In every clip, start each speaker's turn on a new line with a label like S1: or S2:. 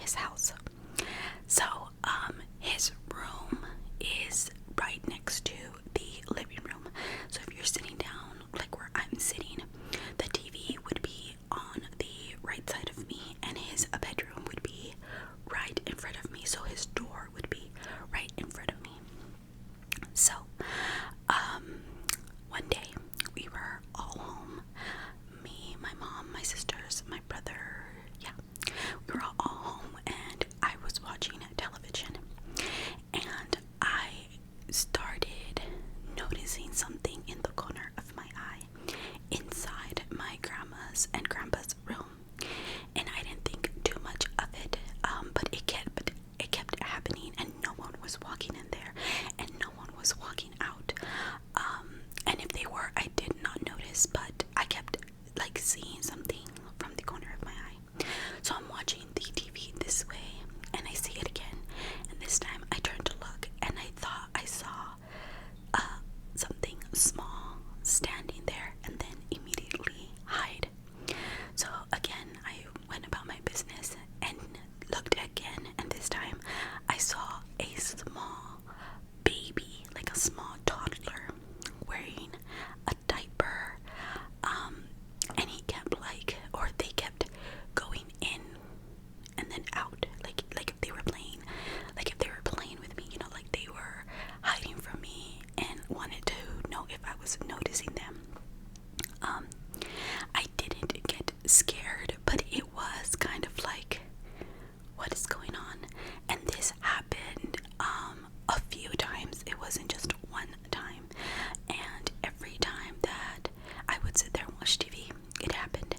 S1: his house. So his room is right next to the living room. So if you're sitting down like where I'm sitting, the TV would be on the right side of me, and his bedroom would be right in front of me. So his door would be right in front of me. So one day we were all home. Me, my mom, my sisters, my brother. Yeah, we were all home, and I was watching television, and I started noticing something in the corner of my eye inside my grandma's and grandpa's room. And I didn't think too much of it, but it kept happening, and no one was walking in there, and no one was walking out. And if they were, I did not notice, but I kept like seeing something from the corner of my eye. So I'm watching the TV this way, and I see it again, and this time I turned to look, and I thought I saw something small standing there, and then immediately hide. So again, I went about my business and looked again, and this time I saw a small baby, like a small toddler, wearing a diaper, and he kept they kept going in and then out, like if they were playing with me, like they were hiding from me and wanted to know if I was noticing them. I didn't get scared, but it was kind of like, what is going on? And this happened a few times. It wasn't just one time, and every time that I would sit there and watch TV, it happened.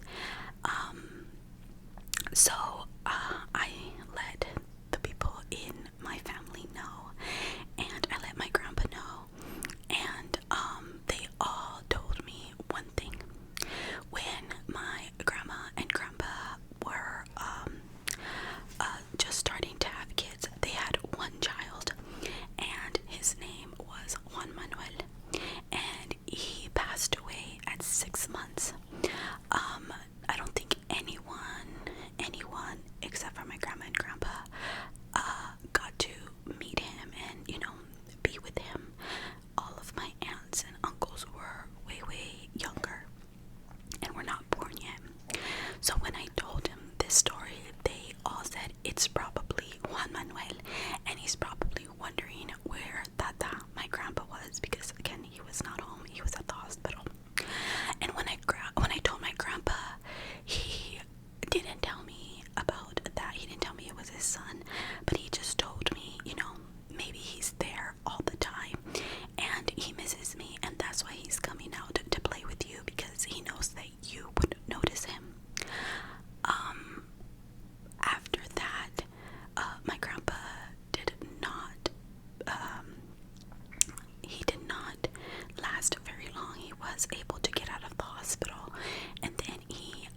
S1: So I let the people in my family know, and I let my grandpa know, and they all told me one thing. When my grandma and grandpa were just starting to have kids, they had one child, and his name was Juan Manuel, and he passed away at 6 months. I don't think anyone except for my grandma and grandpa got to meet him and be with him. All of my aunts and uncles were way younger and were not born yet. So when I told him this story, they all said it's probably Juan Manuel, and he's probably wondering where Tata, my grandpa, was, because again, he was not home, he was at the hospital. And when I told my grandpa, he didn't tell me about that. He didn't tell me it was his son, but he just told me, maybe he's there all the time and he misses me, and that's why he's coming out to play with you, because he knows that you would notice him. After that, my grandpa did not last very long. He was able to get out of the hospital, and then he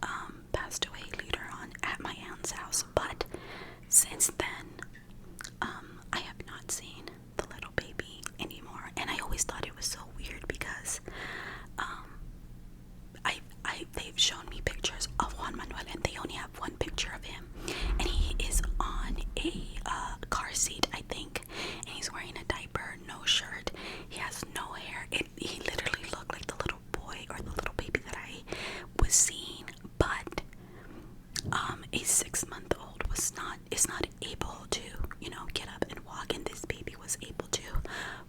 S1: passed away later on at my aunt's house. But since then, I have not seen the little baby anymore, and I always thought it was so weird because they've shown me pictures of Juan Manuel, and they only have one picture of him, and he is on a car seat, I think, and he's wearing a diaper, no shirt, he has no hair. He literally looked like the little boy or the little baby that I was seeing, but a 6-month-old is not able to get up and walk, and this baby was able to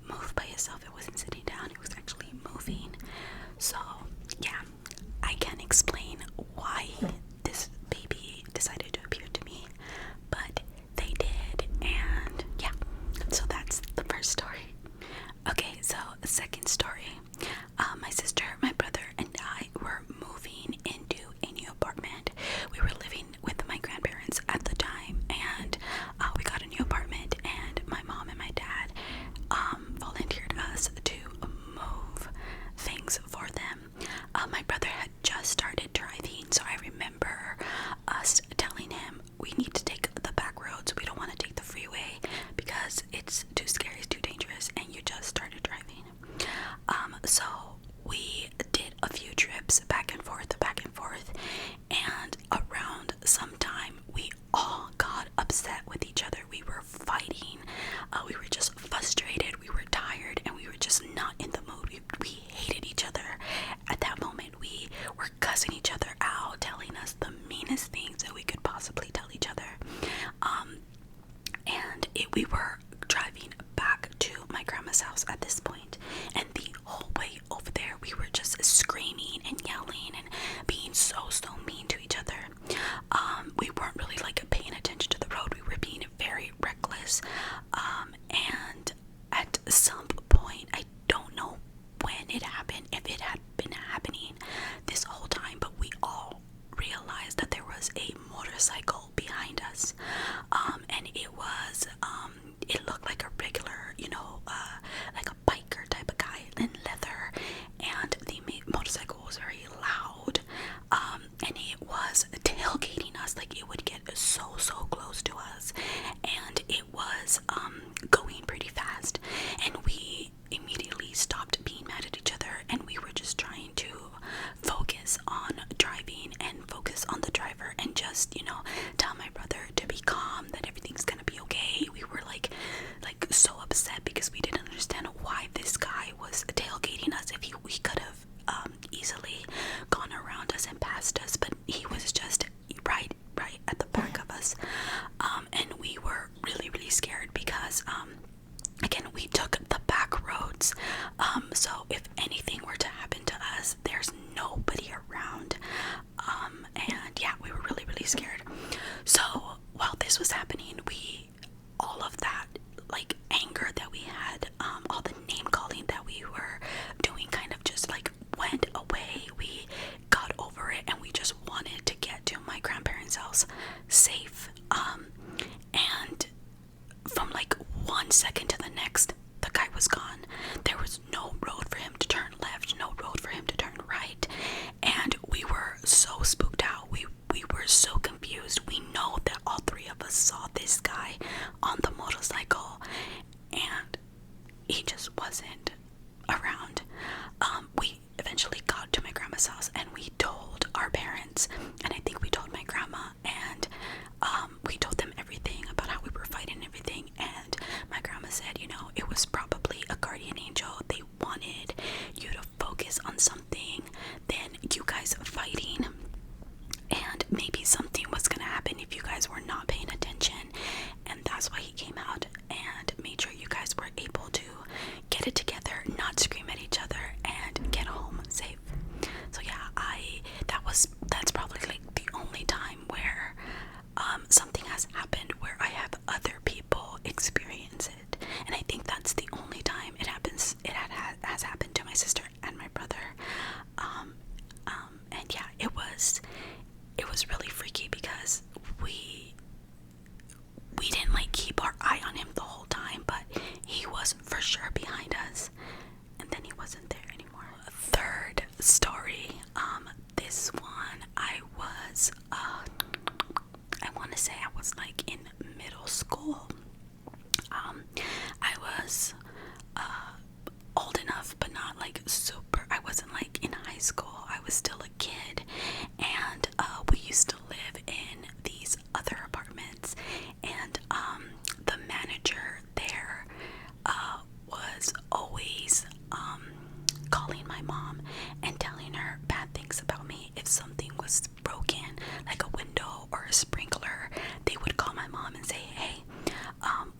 S1: move by itself. It wasn't sitting down, it was actually moving. So yeah, I can't explain why this baby decided to appear to me, but they did. And yeah, so that's the first story. Okay, so the second story, my sister, my brother, and I were moving into a new apartment. We were living with my grandparents at the time, and we got a new apartment, and my mom and my dad volunteered us to move things for them. it looked like a regular, like a biker type of guy in leather, and the motorcycle was very loud, and it was tailgating us. Like, it would get so close to us, and it was going pretty fast, and we immediately stopped being mad at each other, and we were just trying to focus on driving and focus on the driver, and just, tell my brother to be calm, that everything's gonna be okay. We were like so upset because we didn't understand why this guy was tailgating us. If we could have easily gone around us and past us, but he was just right at the back of us, and we were really scared because again, we took the back roads, so if anything were to happen to us, there's nobody around, and yeah, we were really scared. So while this was happening, all of that, like, anger that we had, all the name calling that we were doing, kind of just like went away. We got over it, and we just wanted to get to my grandparents' house safe, and from like 1 second to the next, the guy was gone. There was no road for him to turn left, no road for him to turn right, and we were so spooked out. We were so confused. We know that all three of us saw this guy on the motorcycle, and he just wasn't around. We eventually got to my grandma's house, and we told our parents, and I think we told my grandma, and we told them everything about how we were fighting and everything, and my grandma said, it was probably a guardian angel. They wanted you to focus on something than you guys fighting, and maybe something was gonna happen if you guys were not paying attention, and that's why he came out and made sure you guys were able to get it together, not scream at each other, and get home safe. So yeah, that's probably like the only time where something has happened where I have other people experience it, and I think that's the only time it happens. It has happened to my sister and my brother, and yeah, it was really freaky because we didn't like keep our eye on him the whole time, but he was for sure behind us, and then he wasn't there anymore. Third story, this one, I want to say I was like in middle school. I was old enough, but not like super. I wasn't like in high school. I was still a kid, and we used to live in these other apartments, and the manager there was always calling my mom and telling her bad things about me. If something was broken, like a window or a sprinkler, they would call my mom and say, hey,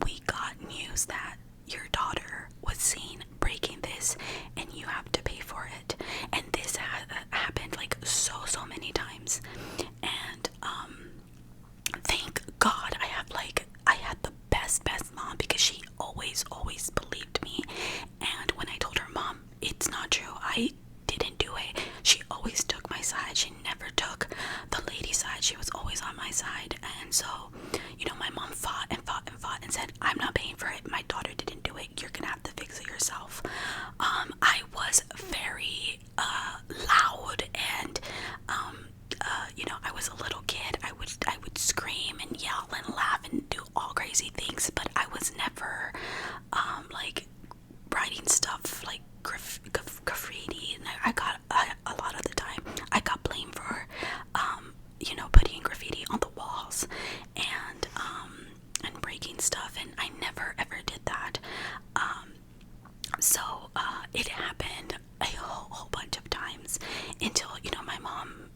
S1: we got news that your daughter was seen breaking this, and you have to pay for it. And this happened like so many times, and thank God I had the best mom, because she always believed me. And when I told her, Mom, it's not true, I didn't do it, she always took my side. She never took the lady's side. She was always on my side. And so, my mom fought and said, I'm not paying for it, my daughter didn't do it, you're gonna have to fix it yourself. I was very loud, and I was a little kid. I would scream and yell and laugh and do all crazy things, but I was never like writing stuff like graffiti, and I got a lot of the time I got blamed for putting graffiti on the walls and breaking stuff, and I never ever did that. So it happened a whole bunch of times until my mom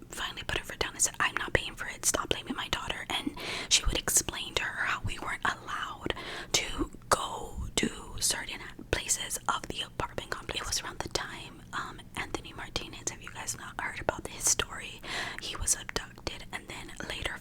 S1: finally put her foot down and said, I'm not paying for it, stop blaming my daughter. And she would explain to her how we weren't allowed to go to certain places of the apartment complex. It was around the time Anthony Martinez, have you guys not heard about his story? He was abducted and then later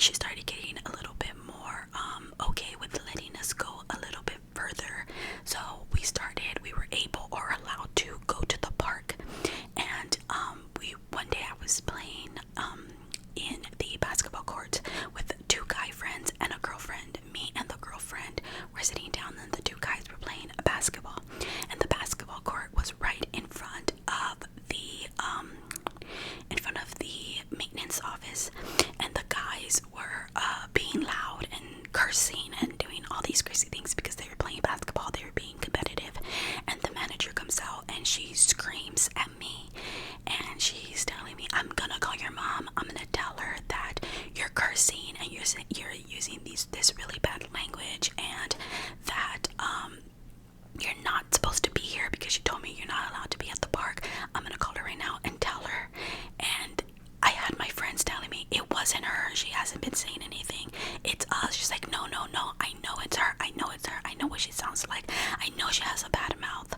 S1: she started getting a little bit more okay with letting us go a little bit further. So we were able or allowed to go to the park. And one day I was playing in the basketball court with two guy friends and a girlfriend. Me and the girlfriend were sitting down, and the two guys were playing basketball. And the basketball court was right in front of the maintenance office. And the guys were being loud and cursing and doing all these crazy things because they were playing basketball. They were being competitive. And the manager comes out and she screams at me, and she's telling me, I'm gonna call your mom. I'm gonna tell her that you're cursing and you're using this really bad language, and that you're not supposed to be here because you told me you're not allowed to be at the park. I'm gonna call her right now and tell her. And I had my friends telling me it wasn't her. She hasn't been saying anything. It's us. She's like, no. I know it's her. I know it's her. I know what she sounds like. I know she has a bad mouth.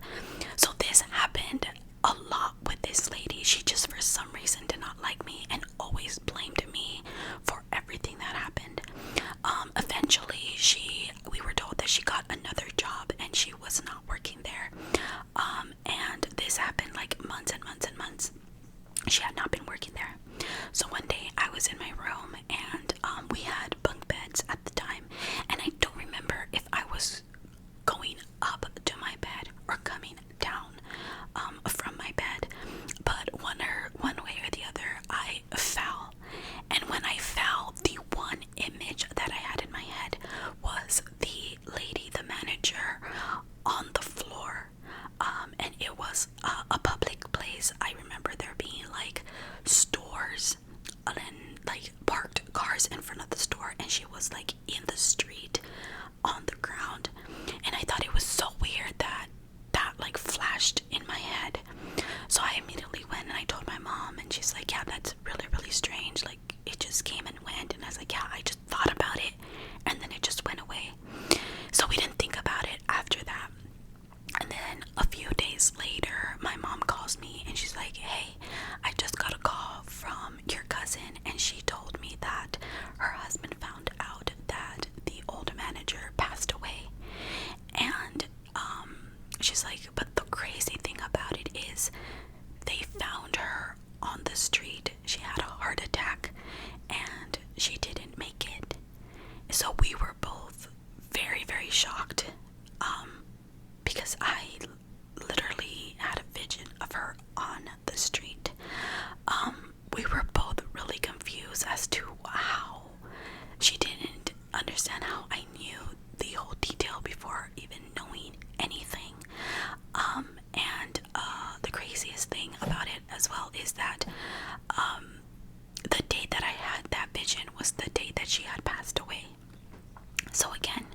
S1: So this happened a lot with this lady. She just for some reason did not like me and always blamed me for everything that happened. Eventually we were told that she got another job and she was not working there. And this happened like months and months and months. She had not been working there. So one day I was in my room, and we had bunk beds at the time, and I don't remember if I was going up to my bed or coming down from my bed, but one way or the other I fell. And when I fell, the one image that I had in my head was the lady, the manager, on the floor. And it was a public place. I remember there being like stores and like parked cars in front of the store, and she was like in the street on the ground. And I thought it was so weird that like flashed in my head. So I immediately went and I told my mom, and she's like, yeah, that's really, really strange. Like it just came and went. And I was like, yeah, I just thought about it and then it just went away. So we didn't think about it after that. And then a few days later, my mom calls me and she's like, hey, I just got a call from your cousin, and she told me that her husband found out that the old manager passed away. And she's like, but the crazy thing about it is they found her on the street. She had a heart attack and she didn't make it. So we were both very, very shocked, because I literally had a vision of her on the street. We were both really confused as to how she didn't understand how I knew the whole detail before even knowing anything. And the craziest thing about it as well is that the day that I had that vision was the day that she had passed away. So again,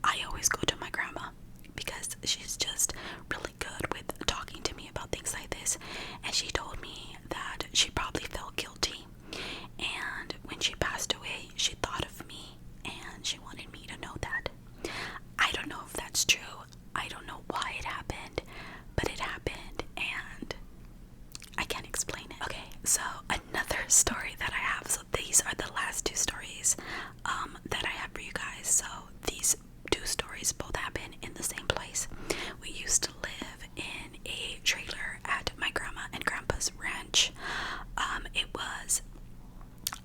S1: I always go to my grandma because she's just really good with talking to me about things like this. And she told me that she probably felt guilty, and when she passed away she thought of me and she wanted me to know that. I don't know if that's true. I don't know why it happened, but it happened and I can't explain it. Okay, so another story that I have. So these are the last two stories that I have for you guys. So these two stories both happen in the same place. We used to live in a trailer at my grandma and grandpa's ranch. It was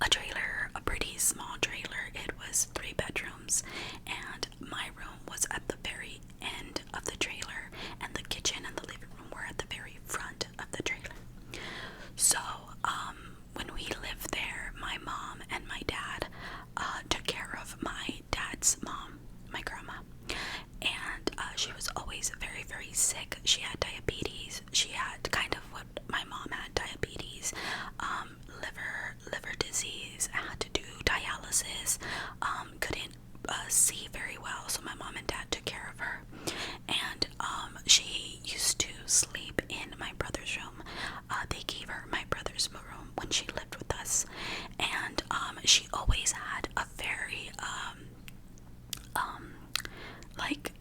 S1: a trailer, a pretty small trailer. It was 3 bedrooms, and my room was at the very end of the trailer, and the kitchen and the living room were at the very front of the trailer. So when we lived there, my mom and my dad took care of my dad's mom, my grandma, and she was always very, very sick. She had diabetes. She had kind of what my mom had, diabetes, liver disease, had to do dialysis, couldn't see very well, so my mom and dad took care of her. And she used to sleep in my brother's room. They gave her my brother's room when she lived with us, and she always had a very like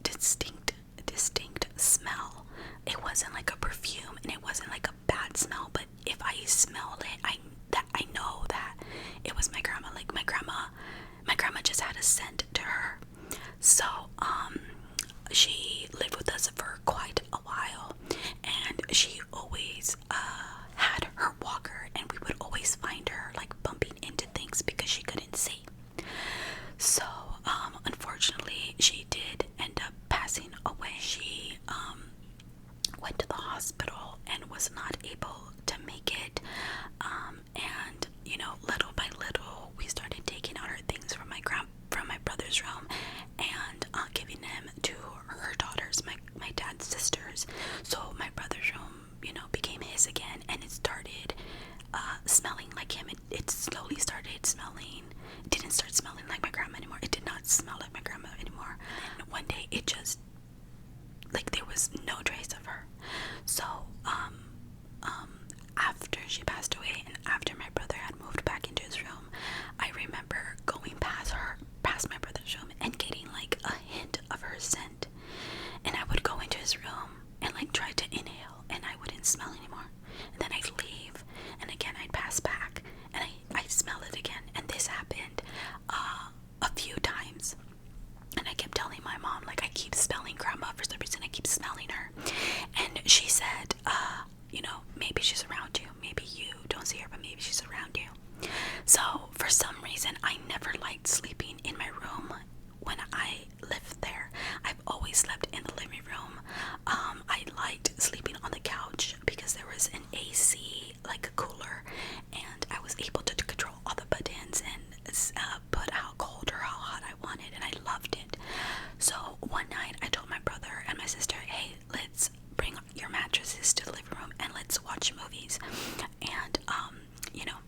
S1: distinct smell. It wasn't like a perfume and it wasn't like a bad smell, but if I smelled it, I know that it was my grandma. Like had a scent to her. So she lived with us for quite a while, and she always had her walker, and we would always find her like bumping into things because she couldn't see. So unfortunately, she did end up passing away. She went to the hospital and was not able to make it. And little by little, we started taking out her things from my brother's room and giving them to her daughters, my dad's sisters. So my brother's room, became his again, and it started smelling like him. It slowly started smelling. It didn't start smelling like my grandma anymore. It did not smell like my grandma anymore. And one day, it just, like, there was no trace of her. So after she passed away, and after my brother had moved back into his room, I remember going past my brother's room, and getting like a hint of her scent. And I would go into his room and like try to inhale, and I wouldn't smell anymore. And then I'd leave, and again I'd pass back, and I'd smell it again. And this happened a few times. And I kept telling my mom, like, I keep smelling grandma. For some reason, I keep smelling her. And she said, maybe she's around you. Maybe you don't see her, but maybe she's around you. So for some reason, I never liked sleeping in my room when I lived there. I've always slept in the living room. I liked sleeping on the couch because there was an AC, like a cooler, and I was able to control all the buttons and put how cold or how hot I wanted, and I loved it. So one night I told my brother and my sister, hey, let's bring your mattresses to the living room and let's watch movies and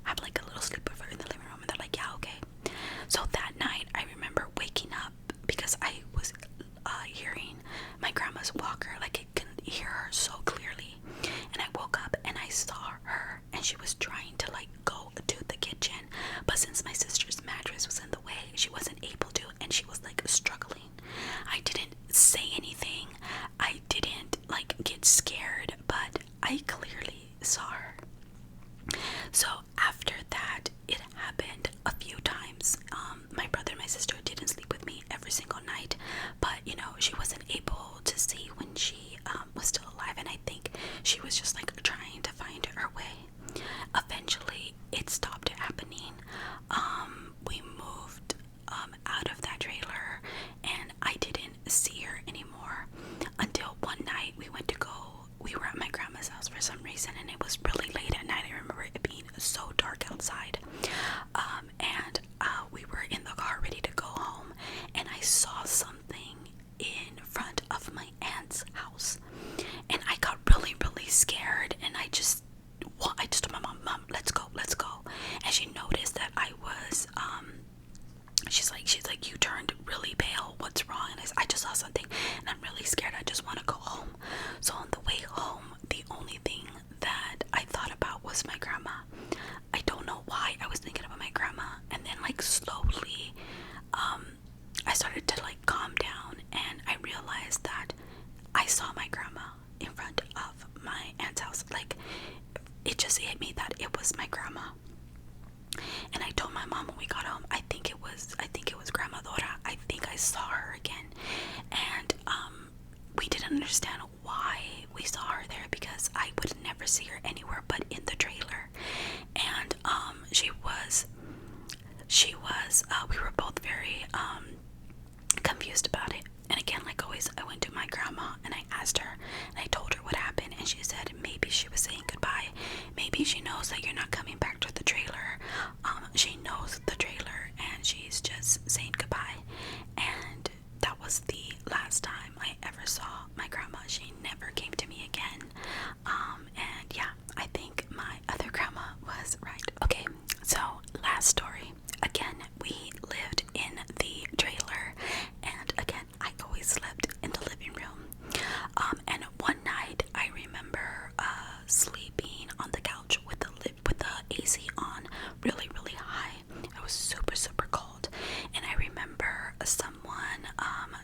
S1: have like a little sleepover in the living room. And they're like, yeah, okay. So that night I remember waking up because I was hearing my grandma's walker, like I could hear her so clearly. And I woke up and I saw her, and she was trying to like go to the kitchen, but since my sister's mattress was in the way, she wasn't able to, and she was like struggling. I didn't say anything. I didn't like get scared, but I clearly saw her. So after that, it happened a few times. My brother and my sister didn't sleep with me every single night, but she wasn't able to see when she was still alive, and I think she was just like trying to find her way. Eventually, it stopped happening. We moved out of that trailer, and I didn't see her anymore until one night we were at my grandma's house for some reason, and it was really late at night. I remember it being so dark outside, and we were in the car ready to go home, and I saw something in front of my aunt's house, and I got really, really scared, and I just told my mom, let's go, and she noticed that I was, she's like, you turned really pale, what's wrong? And I just saw something, and I'm really scared, I just want to go home. So on the way home, the only thing that I thought about was my grandma. I don't know why I was thinking about my grandma, and then like slowly, I started to like calm down, and I realized that I saw my grandma in front of my aunt's house. Like, it just hit me that it was my grandma. And I told my mom when we got home, I think it was Grandma Dora. I think I saw her again. And we didn't understand why we saw her there, because I would never see her anywhere but in the trailer. And we were both very confused about it. And again, like always, I went to my grandma and I asked her, and I told her what happened, and she said maybe she was saying goodbye. Maybe she knows that you're not coming back to the trailer. She knows the trailer, and she's just saying goodbye. And that was the last time I ever saw my grandma. She never came to me again. And yeah, I think my other grandma was right. Okay, so last story. Again, we lived in the trailer, and again, I always slept in the living room. And one night, I remember sleeping on the couch with the AC on, really, really high. It was super, super cold, and I remember someone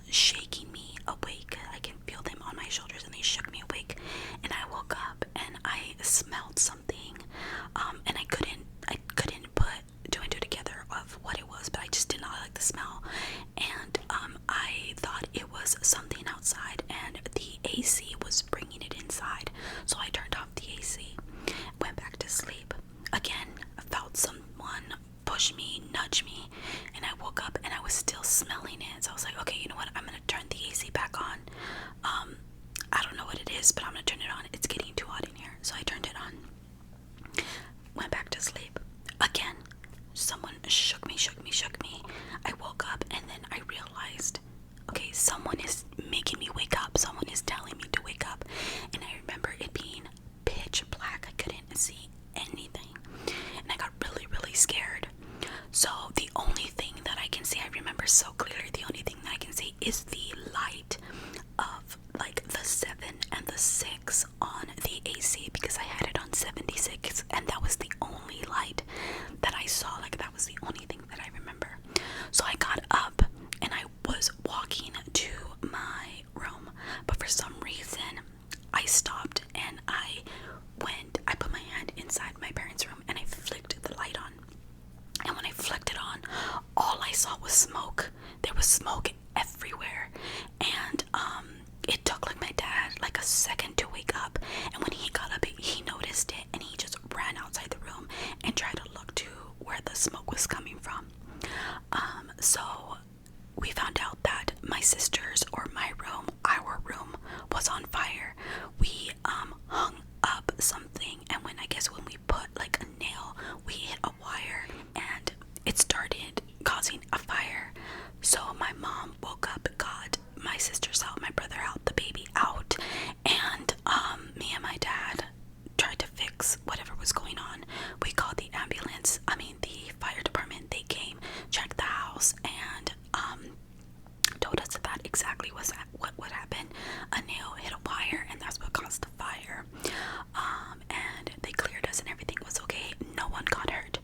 S1: shaking me awake. I can feel them on my shoulders, and they shook me awake. And I woke up, and I smelled something, and I couldn't put two and two together of what it was, but I just did not like the smell. AC was bringing it inside. So I turned off the AC, went back to sleep. Again, I felt someone push me, nudge me, and I woke up and I was still smelling it. So I was like, okay, you know what? I'm gonna turn the AC back on. I don't know what it is, but I'm gonna turn it on. It's getting too hot in here. So I turned it on. Went back to sleep. Again, someone shook me. I woke up and then I realized, okay, someone is making me wake up. Someone is telling me to wake up. And I remember it being pitch black. I couldn't see anything. And I got really, really scared. So the only thing that I can see, I remember so clearly, the only thing that I can see is the light of like the 7 and the 6 on the AC, because I had it on 76 and that was the only light that I saw. Like that was the only thing that I remember. So I got up and I was walking to my room, but for some reason I stopped and I put my hand inside my parents' room and I flicked the light on. And when I flicked it on, all I saw was smoke. There was smoke everywhere. And it took like my dad like a second to wake up. And when he got up, he noticed it and he just ran outside the room and tried to look to where the smoke was coming from. So we found out that my sister's, or my room, our room, was on fire. We hung up something, and when we put like a nail, we hit a wire and it started causing a fire. So my mom woke up, got my sister's out, my brother out, the baby out, and me and my dad tried to fix whatever was going on. We called the ambulance, the fire department. They came, checked the house, and told us that exactly was what happened. A nail hit a wire and that's what caused the fire. And they cleared us and everything was okay. No one got hurt.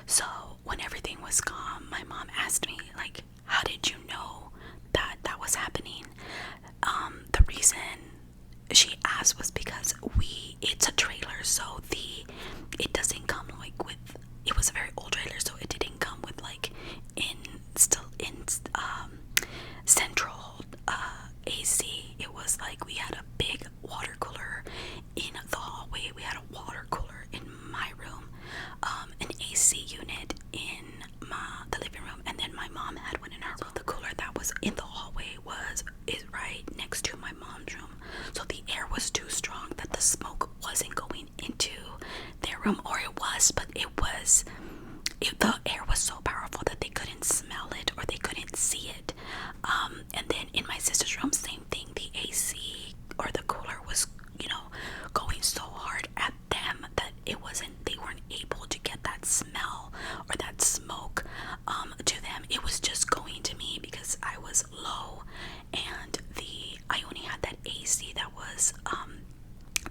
S1: So when everything was calm, my mom asked me, like, how did you know that that was happening? The reason she asked was because it's a trailer, so it doesn't come like with, it was a very old trailer, so it didn't come with like in central AC. It was like we had a big water cooler in the hallway. We had a water cooler in my room, an AC unit in the living room, and then my mom had one in her room. The cooler that was in the hallway is right next to my mom's room. So the air was too strong that the smoke wasn't going into their room, or it was, but the air was so powerful that they couldn't smell it or they couldn't see it. And then in my sister's room, same thing. The AC or the cooler was, going so hard at them that they weren't able to get that smell or that smoke to them. It was just going to me because I was low, and I only had that AC that was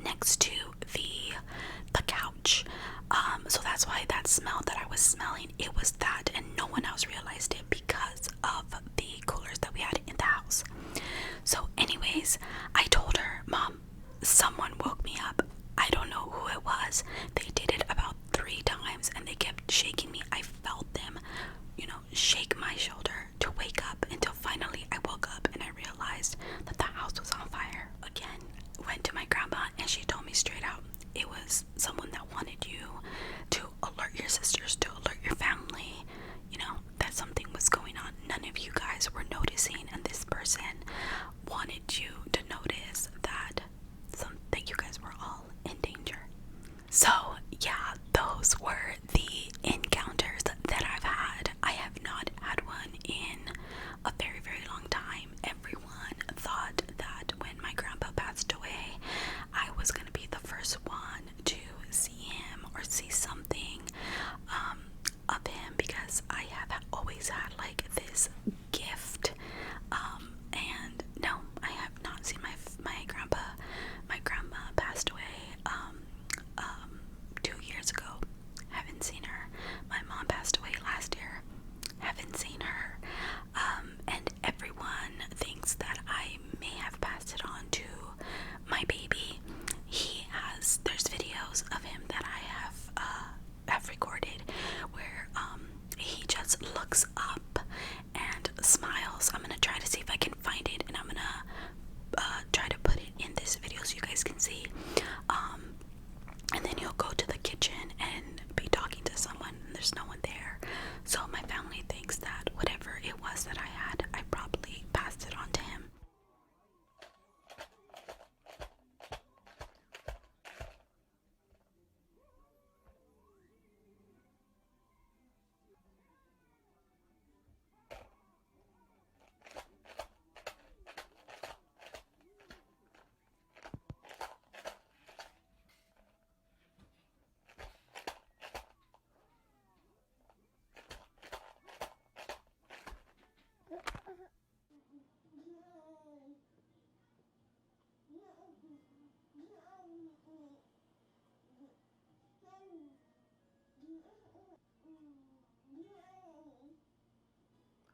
S1: next to the couch. So that's why that smell that I was smelling, it was that, and no one else realized it because of the coolers that we had in the house. So anyways, I told her, Mom, someone woke me up. I don't know who it was. They did it about 3 times and they kept shaking me. I felt them, shake my shoulder to wake up, until finally I woke up and I realized that the house was on fire. Again, went to my grandma and she told me straight out, it was someone that wanted you to alert your sisters, to alert your family, that something was going on. None of you guys were noticing, and this person wanted you to notice that you guys were all in danger. So yeah, those were the encounters that I've had. I have not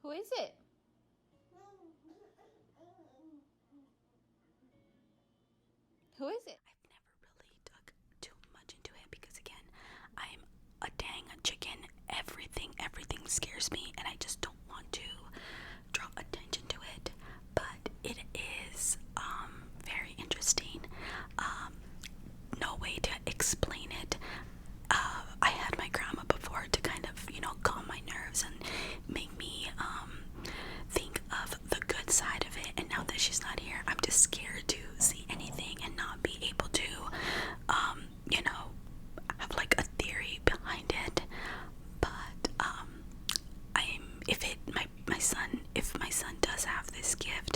S2: Who is it? Who is it?
S1: I've never really dug too much into it because, again, I'm a dang chicken. Everything scares me, and I just don't want to draw attention to it. But it is very interesting. No way to explain it. I had my grandma before to kind of, calm my nerves and make me think of the good side of it. And now that she's not here, I'm just scared to see anything and not be able to, have like a theory behind it. But if my son does have this gift,